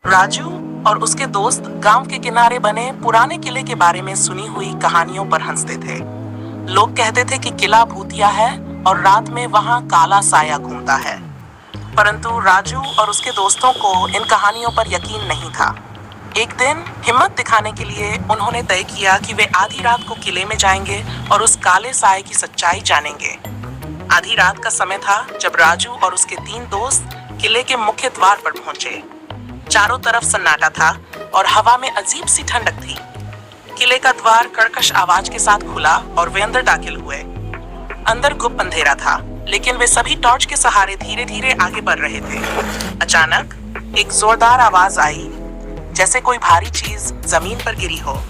राजू और उसके दोस्त गांव के किनारे बने पुराने किले के बारे में सुनी हुई कहानियों पर हंसते थे। लोग कहते थे कि किला भूतिया है और रात में वहां काला साया घूमता है। परंतु राजू और उसके दोस्तों को इन कहानियों पर यकीन नहीं था। एक दिन हिम्मत दिखाने के लिए उन्होंने तय किया कि वे आधी रात को किले में जाएंगे और उस काले साये की सच्चाई जानेंगे। आधी रात का समय था जब राजू और उसके 3 दोस्त किले के मुख्य द्वार पर पहुंचे। चारों तरफ सन्नाटा था और हवा में अजीब सी ठंडक थी। किले का द्वार कर्कश आवाज के साथ खुला और वे अंदर दाखिल हुए। अंदर गुप्त अंधेरा था, लेकिन वे सभी टॉर्च के सहारे धीरे धीरे आगे बढ़ रहे थे। अचानक एक जोरदार आवाज आई, जैसे कोई भारी चीज जमीन पर गिरी हो।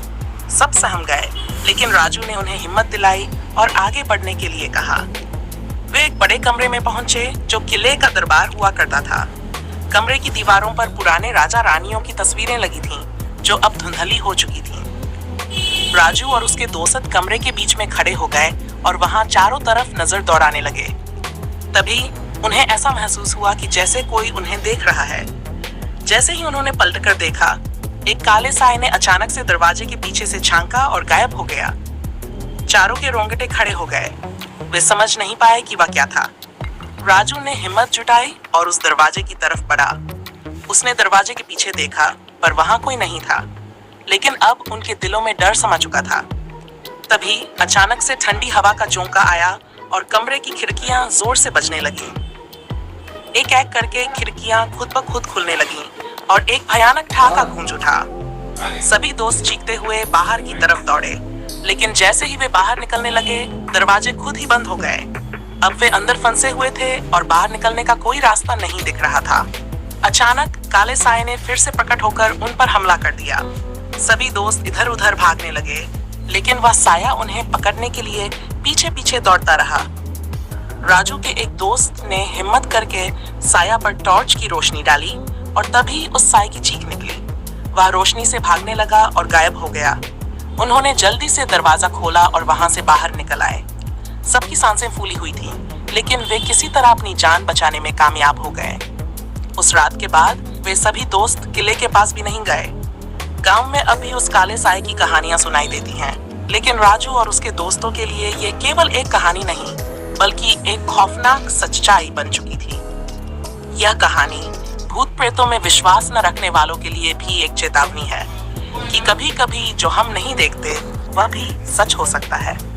सब सहम गए, लेकिन राजू ने उन्हें हिम्मत दिलाई और आगे बढ़ने के लिए कहा। वे एक बड़े कमरे में पहुंचे जो किले का दरबार हुआ करता था। कमरे की दीवारों पर पुराने राजा रानियों की तस्वीरें लगी थीं, जो अब धुंधली हो चुकी थीं। राजू और उसके दोस्त कमरे के बीच में खड़े हो गए और वहां चारों तरफ नजर दौड़ाने लगे। तभी उन्हें ऐसा महसूस हुआ कि जैसे कोई उन्हें देख रहा है। जैसे ही उन्होंने पलटकर देखा, एक काले साये ने अचानक से दरवाजे के पीछे से झांका और गायब हो गया। चारों के रोंगटे खड़े हो गए। वे समझ नहीं पाए कि वह क्या था। राजू ने हिम्मत जुटाई और उस दरवाजे की तरफ बढ़ा। उसने दरवाजे के पीछे देखा, पर वहां कोई नहीं था। लेकिन अब उनके दिलों में डर समा चुका था। तभी अचानक से ठंडी हवा का झोंका आया और कमरे की खिड़कियां जोर से बजने लगीं। एक एक करके खिड़कियां खुद ब खुद खुलने लगीं और एक भयानक ठहाका गूंज उठा। सभी दोस्त चीखते हुए बाहर की तरफ दौड़े, लेकिन जैसे ही वे बाहर निकलने लगे, दरवाजे खुद ही बंद हो गए। अब वे अंदर फंसे हुए थे और बाहर निकलने का कोई रास्ता नहीं दिख रहा था। अचानक काले साये ने फिर से प्रकट होकर उन पर हमला कर दिया। सभी दोस्त इधर उधर भागने लगे, लेकिन वह साया उन्हें पकड़ने के लिए पीछे पीछे दौड़ता रहा। राजू के एक दोस्त ने हिम्मत करके साया पर टॉर्च की रोशनी डाली और तभी उस साये की चीख निकली। वह रोशनी से भागने लगा और गायब हो गया। उन्होंने जल्दी से दरवाजा खोला और वहां से बाहर निकल आए। सबकी सांसें फूली हुई थीं, लेकिन वे किसी तरह अपनी जान बचाने में कामयाब हो गए। उस रात के बाद वे सभी दोस्त किले के पास भी नहीं गए। गांव में अभी उस काले साये की कहानियां सुनाई देती हैं, लेकिन राजू और उसके दोस्तों के लिए ये केवल एक कहानी नहीं, बल्कि एक खौफनाक सच्चाई बन चुकी थी। यह कहानी भूत प्रेतों में विश्वास न रखने वालों के लिए भी एक चेतावनी है कि कभी-कभी जो हम नहीं देखते, वह भी सच हो सकता है।